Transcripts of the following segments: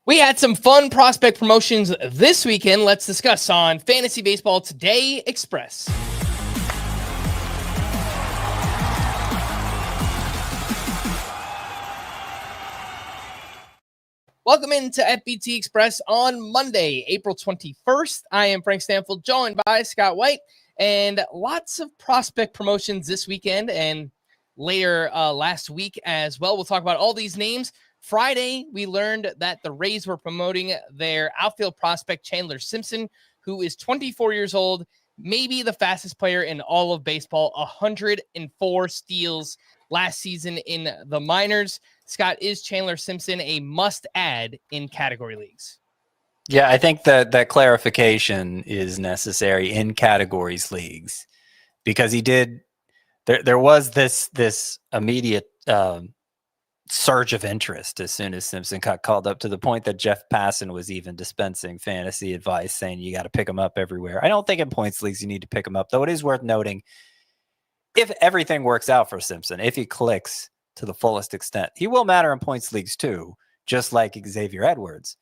We had some fun prospect promotions this weekend. Let's discuss on Fantasy Baseball Today Express. Welcome into FBT Express on Monday, April 21st. I am Frank Stampfl, joined by Scott White, and lots of prospect promotions this weekend and later last week as well. We'll talk about all these names. Friday, we learned that the Rays were promoting their outfield prospect, Chandler Simpson, who is 24 years old, maybe the fastest player in all of baseball, 104 steals last season in the minors. Scott, is Chandler Simpson a must-add in category leagues? Yeah, I think that clarification is necessary in categories leagues because he did. There was this immediate surge of interest as soon as Simpson got called up, to the point that Jeff Passan was even dispensing fantasy advice, saying you got to pick him up everywhere. I don't think in points leagues you need to pick him up, though. It is worth noting, if everything works out for Simpson, if he clicks to the fullest extent, he will matter in points leagues too, just like Xavier Edwards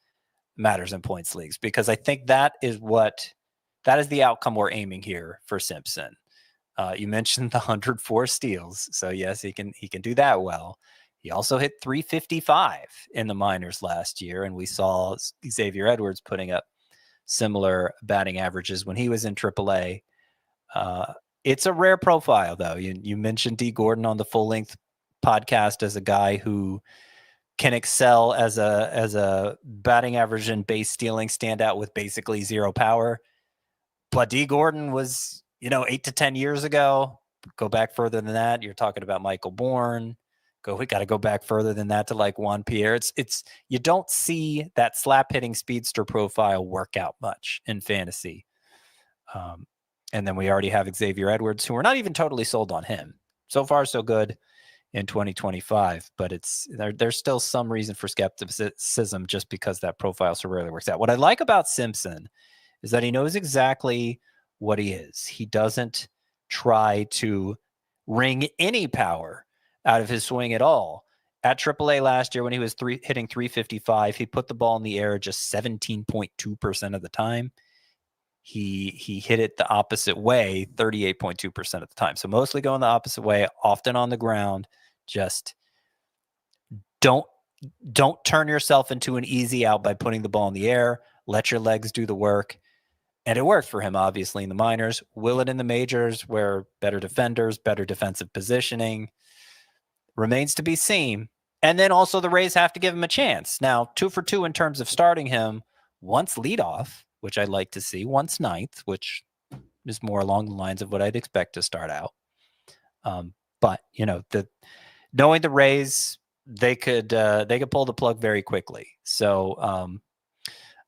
matters in points leagues, because I think that is the outcome we're aiming here for Simpson. You mentioned the 104 steals, so yes, he can do that well. He also hit 355 in the minors last year, and we saw Xavier Edwards putting up similar batting averages when he was in AAA. It's a rare profile, though. You mentioned D. Gordon on the Full Length podcast as a guy who can excel as a batting average and base stealing standout with basically zero power. But D. Gordon was, 8 to 10 years ago. Go back further than that, you're talking about Michael Bourne. We got to go back further than that to like Juan Pierre. It's you don't see that slap hitting speedster profile work out much in fantasy. And then we already have Xavier Edwards, who we're not even totally sold on him. So far, so good in 2025, but there's still some reason for skepticism just because that profile so rarely works out. What I like about Simpson is that he knows exactly what he is. He doesn't try to wring any power out of his swing at all. At AAA last year, when he was hitting 355, he put the ball in the air just 17.2% of the time. He hit it the opposite way 38.2% of the time. So mostly going the opposite way, often on the ground. Just don't turn yourself into an easy out by putting the ball in the air. Let your legs do the work. And it worked for him, obviously, in the minors. Will it in the majors, where better defenders, better defensive positioning? Remains to be seen. And then also the Rays have to give him a chance. Now, 2 for 2 in terms of starting him. Once leadoff, which I'd like to see. Once ninth, which is more along the lines of what I'd expect to start out. But knowing the Rays, they could pull the plug very quickly. So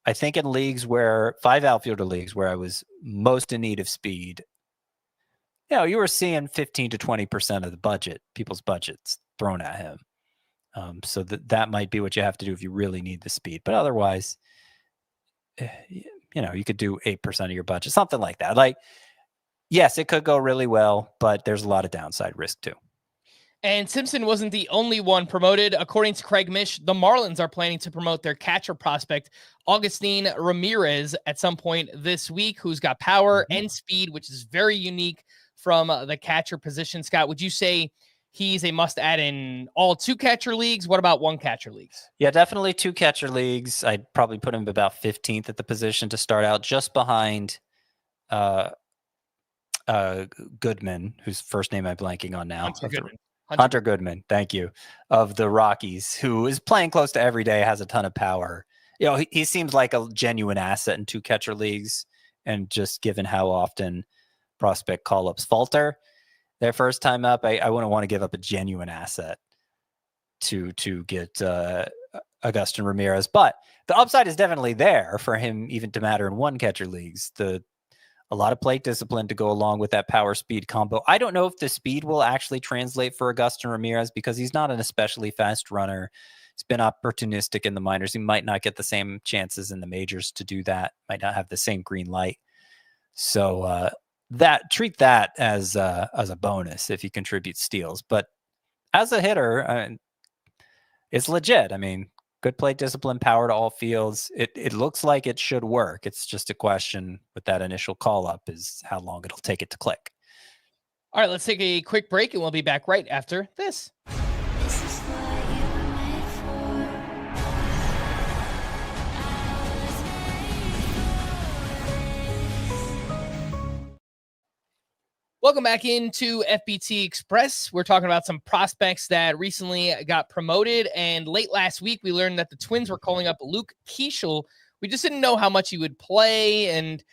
I think in leagues 5 outfielder leagues where I was most in need of speed, you were seeing 15 to 20% of the people's budgets thrown at him. So that might be what you have to do if you really need the speed. But otherwise, you could do 8% of your budget, something like that. Like, yes, it could go really well, but there's a lot of downside risk too. And Simpson wasn't the only one promoted. According to Craig Mish, the Marlins are planning to promote their catcher prospect, Agustin Ramirez, at some point this week, who's got power and speed, which is very unique from the catcher position. Scott, would you say he's a must-add in all 2 catcher leagues? What about 1 catcher leagues? Yeah, definitely 2 catcher leagues. I'd probably put him about 15th at the position to start out, just behind Goodman, whose first name I'm blanking on now. Hunter Goodman, thank you, of the Rockies, who is playing close to every day, has a ton of power. He seems like a genuine asset in 2 catcher leagues, and just given how often prospect call-ups falter their first time up, I wouldn't want to give up a genuine asset to get Agustin Ramirez. But the upside is definitely there for him even to matter in 1 catcher leagues. A lot of plate discipline to go along with that power speed combo. I don't know if the speed will actually translate for Agustin Ramirez because he's not an especially fast runner. He's been opportunistic in the minors. He might not get the same chances in the majors to do that. Might not have the same green light. So treat that as a bonus if he contributes steals. But as a hitter, it's legit. I mean, Good plate discipline, power to all fields. It looks like it should work. It's just a question with that initial call up is how long it'll take it to click. All right, let's take a quick break and we'll be back right after this. Welcome back into FBT Express. We're talking about some prospects that recently got promoted. And late last week, we learned that the Twins were calling up Luke Keshell. We just didn't know how much he would play and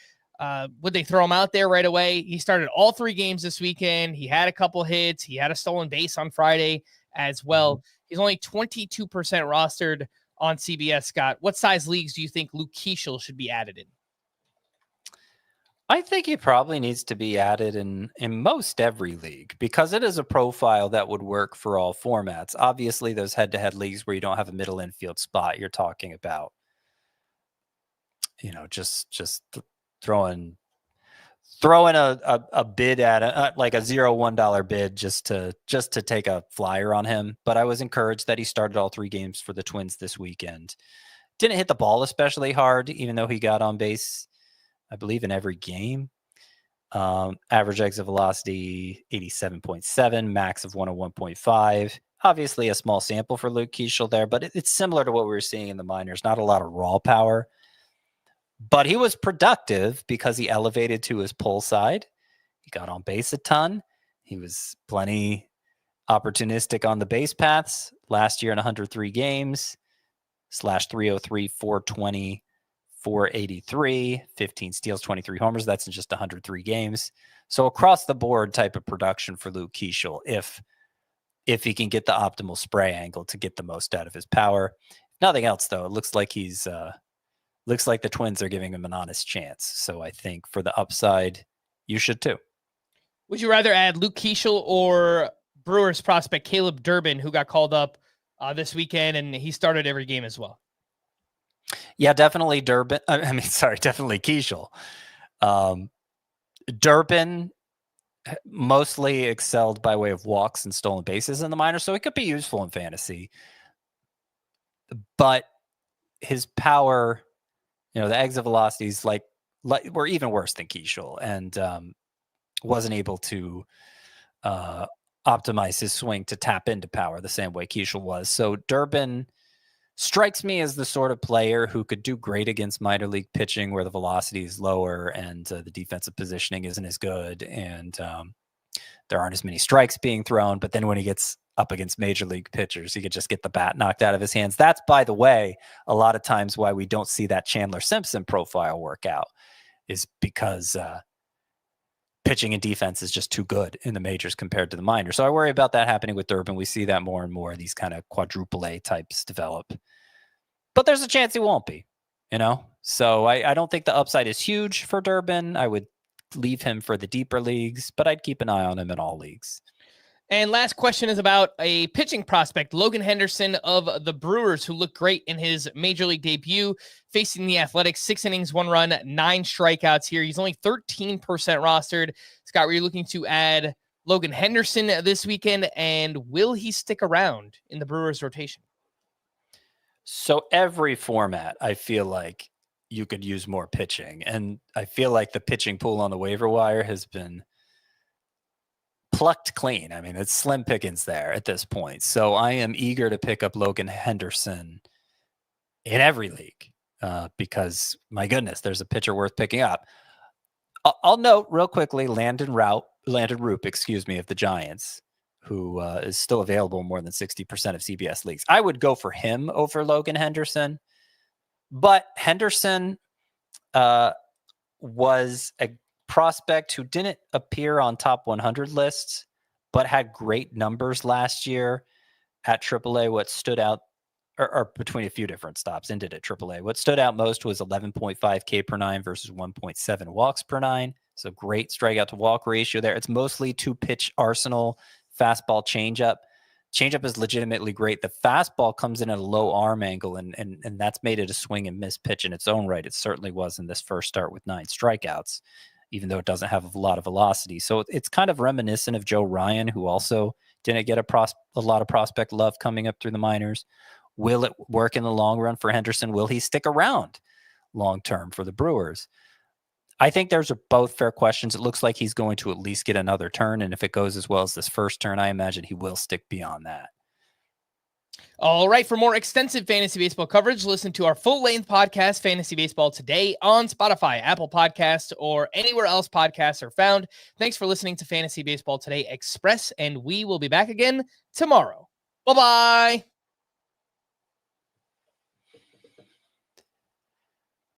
would they throw him out there right away. He started all 3 games this weekend. He had a couple hits. He had a stolen base on Friday as well. He's only 22% rostered on CBS, Scott. What size leagues do you think Luke Keshell should be added in? I think he probably needs to be added in most every league because it is a profile that would work for all formats. Obviously, those head-to-head leagues where you don't have a middle infield spot, you're talking about, just throwing a bid at like a $0-1 bid just to take a flyer on him. But I was encouraged that he started all 3 games for the Twins this weekend. Didn't hit the ball especially hard, even though he got on base, I believe, in every game. Average exit velocity 87.7, max of 101.5. Obviously a small sample for Luke Keshell there, but it's similar to what we were seeing in the minors. Not a lot of raw power, but he was productive because he elevated to his pull side. He got on base a ton. He was plenty opportunistic on the base paths last year in 103 games, /303, 420, 483, 15 steals, 23 homers. That's in just 103 games. So across the board type of production for Luke Keshell if he can get the optimal spray angle to get the most out of his power. Nothing else, though. It looks like looks like the Twins are giving him an honest chance. So I think for the upside, you should too. Would you rather add Luke Keshell or Brewers prospect Caleb Durbin, who got called up this weekend, and he started every game as well? Yeah, definitely Durbin. Definitely Keshell. Durbin mostly excelled by way of walks and stolen bases in the minors, so it could be useful in fantasy. But his power, the exit velocities like were even worse than Keshell, and wasn't able to optimize his swing to tap into power the same way Keshell was. So Durbin strikes me as the sort of player who could do great against minor league pitching where the velocity is lower and the defensive positioning isn't as good and there aren't as many strikes being thrown. But then when he gets up against major league pitchers, he could just get the bat knocked out of his hands. That's, by the way, a lot of times why we don't see that Chandler Simpson profile work out is because pitching and defense is just too good in the majors compared to the minors. So I worry about that happening with Durbin. We see that more and more. These kind of quadruple A types develop. But there's a chance he won't be, So I don't think the upside is huge for Durbin. I would leave him for the deeper leagues, but I'd keep an eye on him in all leagues. And last question is about a pitching prospect, Logan Henderson of the Brewers, who looked great in his major league debut, facing the Athletics. 6 innings, 1 run, 9 strikeouts here. He's only 13% rostered. Scott, were you looking to add Logan Henderson this weekend, and will he stick around in the Brewers rotation? So every format, I feel like you could use more pitching. And I feel like the pitching pool on the waiver wire has been plucked clean. I mean, it's slim pickings there at this point. So I am eager to pick up Logan Henderson in every league because, my goodness, there's a pitcher worth picking up. I'll note real quickly Landon Roop, of the Giants, who is still available in more than 60% of CBS leagues. I would go for him over Logan Henderson. But Henderson was a prospect who didn't appear on top 100 lists, but had great numbers last year at AAA. What stood out, or between a few different stops, ended at AAA. What stood out most was 11.5 K per 9 versus 1.7 walks per 9. So great strikeout to walk ratio there. It's mostly 2-pitch arsenal, fastball, changeup. Changeup is legitimately great. The fastball comes in at a low arm angle, and that's made it a swing and miss pitch in its own right. It certainly was in this first start with 9 strikeouts, even though it doesn't have a lot of velocity. So it's kind of reminiscent of Joe Ryan, who also didn't get a lot of prospect love coming up through the minors. Will it work in the long run for Henderson? Will he stick around long term for the Brewers? I think those are both fair questions. It looks like he's going to at least get another turn. And if it goes as well as this first turn, I imagine he will stick beyond that. All right. For more extensive fantasy baseball coverage, listen to our full-length podcast, Fantasy Baseball Today, on Spotify, Apple Podcasts, or anywhere else podcasts are found. Thanks for listening to Fantasy Baseball Today Express, and we will be back again tomorrow. Bye-bye.